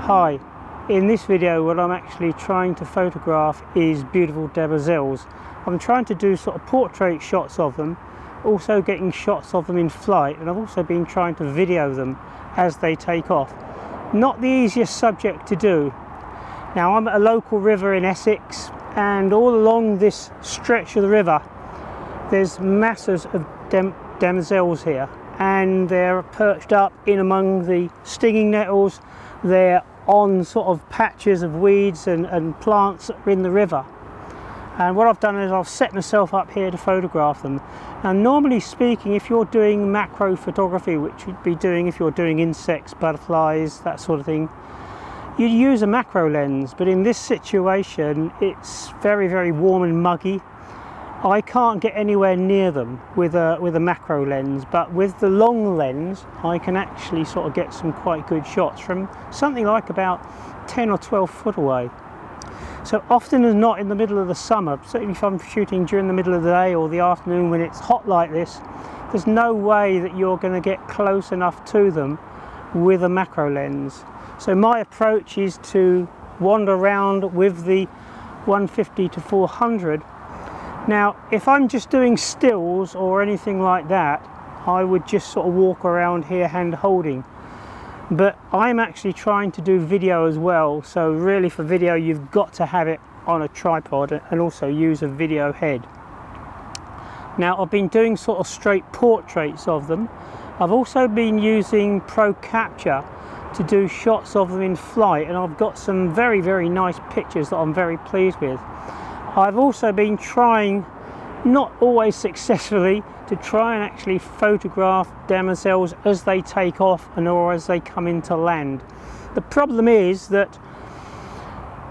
Hi, in this video what I'm actually trying to photograph is beautiful demoiselles. I'm trying to do sort of portrait shots of them, also getting shots of them in flight, and I've also been trying to video them as they take off. Not the easiest subject to do. Now I'm at a local river in Essex, and all along this stretch of the river there's masses of demoiselles here, and they're perched up in among the stinging nettles. They're on sort of patches of weeds and plants that are in the river. And what I've done is I've set myself up here to photograph them. And normally speaking, if you're doing macro photography, which you'd be doing if you're doing insects, butterflies, that sort of thing, you'd use a macro lens. But in this situation, it's very, very warm and muggy. I can't get anywhere near them with a macro lens, but with the long lens I can actually sort of get some quite good shots from something like about 10 or 12 foot away. So often as not in the middle of the summer, certainly if I'm shooting during the middle of the day or the afternoon when it's hot like this, there's no way that you're going to get close enough to them with a macro lens. So my approach is to wander around with the 150 to 400. Now, if I'm just doing stills or anything like that, I would just sort of walk around here hand holding. But I'm actually trying to do video as well, so really for video you've got to have it on a tripod and also use a video head. Now, I've been doing sort of straight portraits of them. I've also been using ProCapture to do shots of them in flight, and I've got some very, very nice pictures that I'm very pleased with. I've also been trying, not always successfully, to try and actually photograph demoiselles as they take off and or as they come into land. The problem is that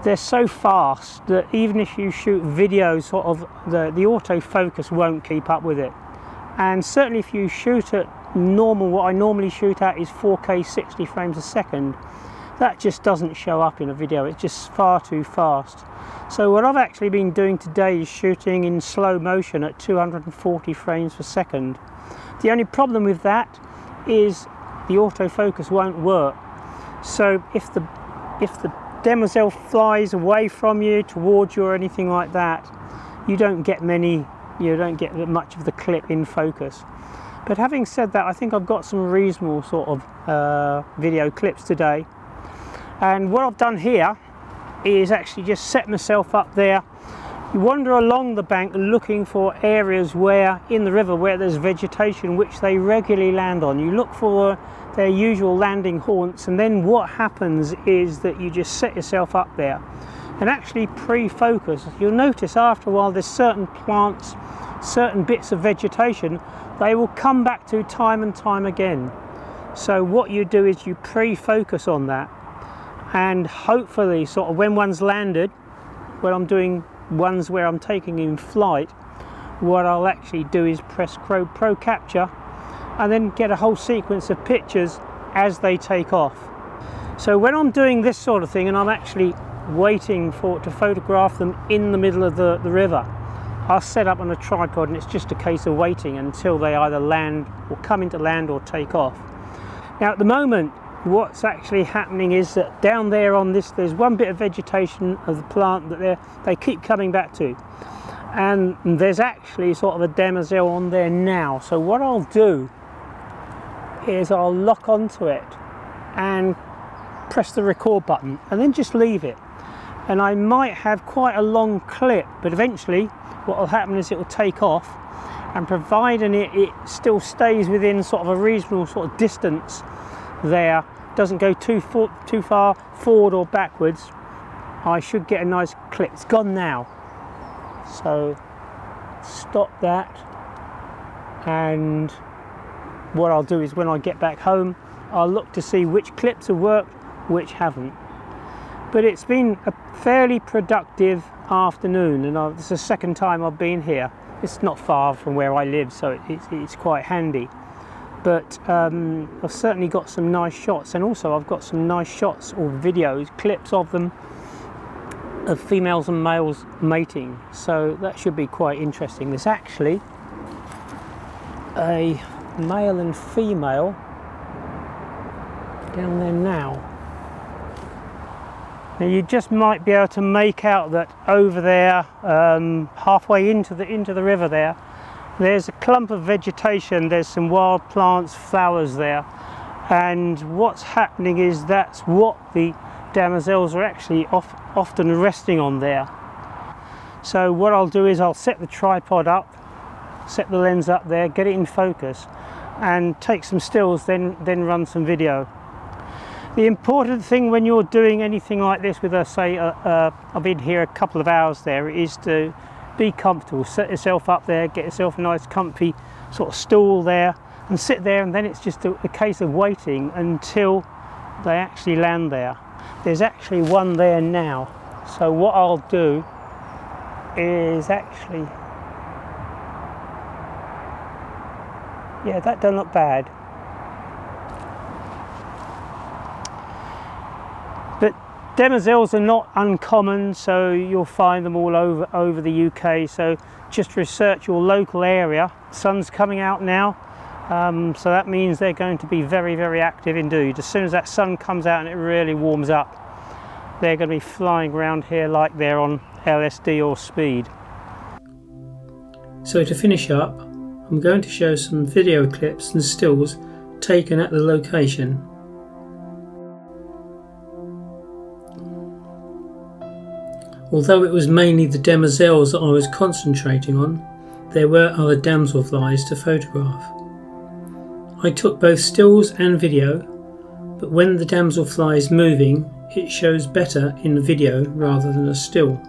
they're so fast that even if you shoot video, sort of the autofocus won't keep up with it. And certainly if you shoot at normal, what I normally shoot at is 4K 60 frames a second, that just doesn't show up in a video. It's just far too fast. So what I've actually been doing today is shooting in slow motion at 240 frames per second. The only problem with that is the autofocus won't work. So if the demoiselle flies away from you, towards you or anything like that, you don't get much of the clip in focus. But having said that, I think I've got some reasonable sort of video clips today. And what I've done here is actually just set myself up there. You wander along the bank looking for areas where in the river where there's vegetation which they regularly land on. You look for their usual landing haunts, and then what happens is that you just set yourself up there and actually pre-focus. You'll notice after a while there's certain plants, certain bits of vegetation they will come back to time and time again. So what you do is you pre-focus on that, and hopefully sort of when one's landed, when I'm doing ones where I'm taking in flight, what I'll actually do is press ProCapture and then get a whole sequence of pictures as they take off. So when I'm doing this sort of thing and I'm actually waiting to photograph them in the middle of the river, I'll set up on a tripod and it's just a case of waiting until they either land or come into land or take off. Now at the moment what's actually happening is that down there on this there's one bit of vegetation of the plant that they keep coming back to, and there's actually sort of a demoiselle on there now. So what I'll do is I'll lock onto it and press the record button and then just leave it, and I might have quite a long clip, but eventually what will happen is it will take off, and providing it still stays within sort of a reasonable sort of distance there, doesn't go too far forward or backwards, I should get a nice clip. It's gone now, so stop that, and what I'll do is when I get back home I'll look to see which clips have worked, which haven't. But it's been a fairly productive afternoon, and it's the second time I've been here. It's not far from where I live, so it's quite handy. But I've certainly got some nice shots, and also I've got some nice shots or videos, clips of them, of females and males mating. So that should be quite interesting. There's actually a male and female down there now. Now you just might be able to make out that over there, halfway into the river there, there's a clump of vegetation. There's some wild plants, flowers there, and what's happening is that's what the Demoiselles are actually often resting on there. So what I'll do is I'll set the tripod up, set the lens up there, get it in focus, and take some stills, then run some video. The important thing when you're doing anything like this with I've been here a couple of hours there, is to be comfortable. Set yourself up there, get yourself a nice comfy sort of stool there, and sit there, and then it's just a case of waiting until they actually land there. There's actually one there now, so what I'll do is actually, yeah, that doesn't look bad. But Demoiselles are not uncommon, so you'll find them all over the UK. So just research your local area. Sun's coming out now, so that means they're going to be very, very active indeed. As soon as that sun comes out and it really warms up, they're going to be flying around here like they're on LSD or speed. So to finish up, I'm going to show some video clips and stills taken at the location. Although it was mainly the Demoiselles that I was concentrating on, there were other damselflies to photograph. I took both stills and video, but when the damselfly is moving, it shows better in the video rather than a still.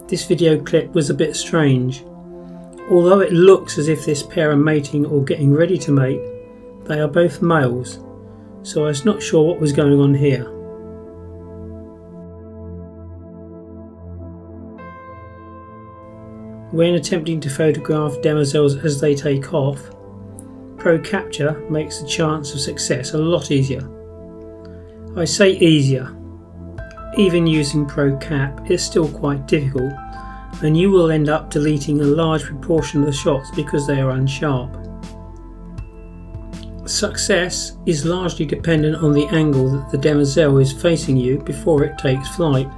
This video clip was a bit strange. Although it looks as if this pair are mating or getting ready to mate, they are both males, so I was not sure what was going on here. When attempting to photograph Demoiselles as they take off, ProCapture makes the chance of success a lot easier. I say easier. Even using ProCap is still quite difficult, and you will end up deleting a large proportion of the shots because they are unsharp. Success is largely dependent on the angle that the Demoiselle is facing you before it takes flight.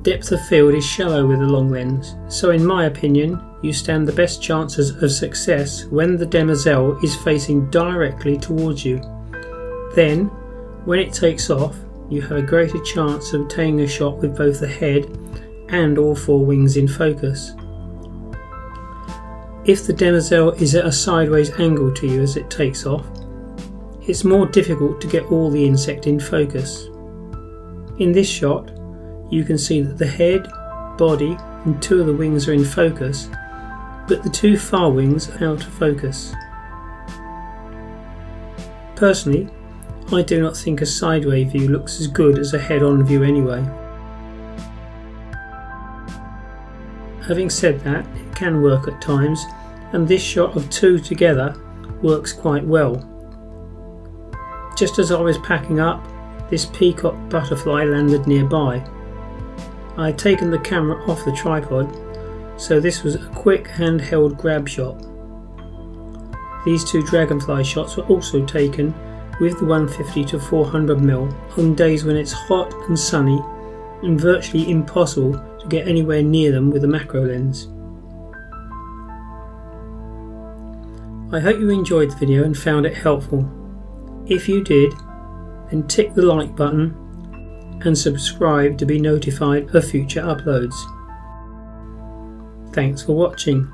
Depth of field is shallow with a long lens, so in my opinion you stand the best chances of success when the Demoiselle is facing directly towards you. Then, when it takes off, you have a greater chance of obtaining a shot with both the head and all four wings in focus. If the Demoiselle is at a sideways angle to you as it takes off, it's more difficult to get all the insect in focus. In this shot, you can see that the head, body and two of the wings are in focus, but the two far wings are out of focus. Personally, I do not think a sideways view looks as good as a head-on view anyway. Having said that, it can work at times, and this shot of two together works quite well. Just as I was packing up, this peacock butterfly landed nearby. I had taken the camera off the tripod, so this was a quick handheld grab shot. These two dragonfly shots were also taken with the 150 to 400mm on days when it's hot and sunny and virtually impossible to get anywhere near them with a macro lens. I hope you enjoyed the video and found it helpful. If you did, then tick the like button and subscribe to be notified of future uploads. Thanks for watching.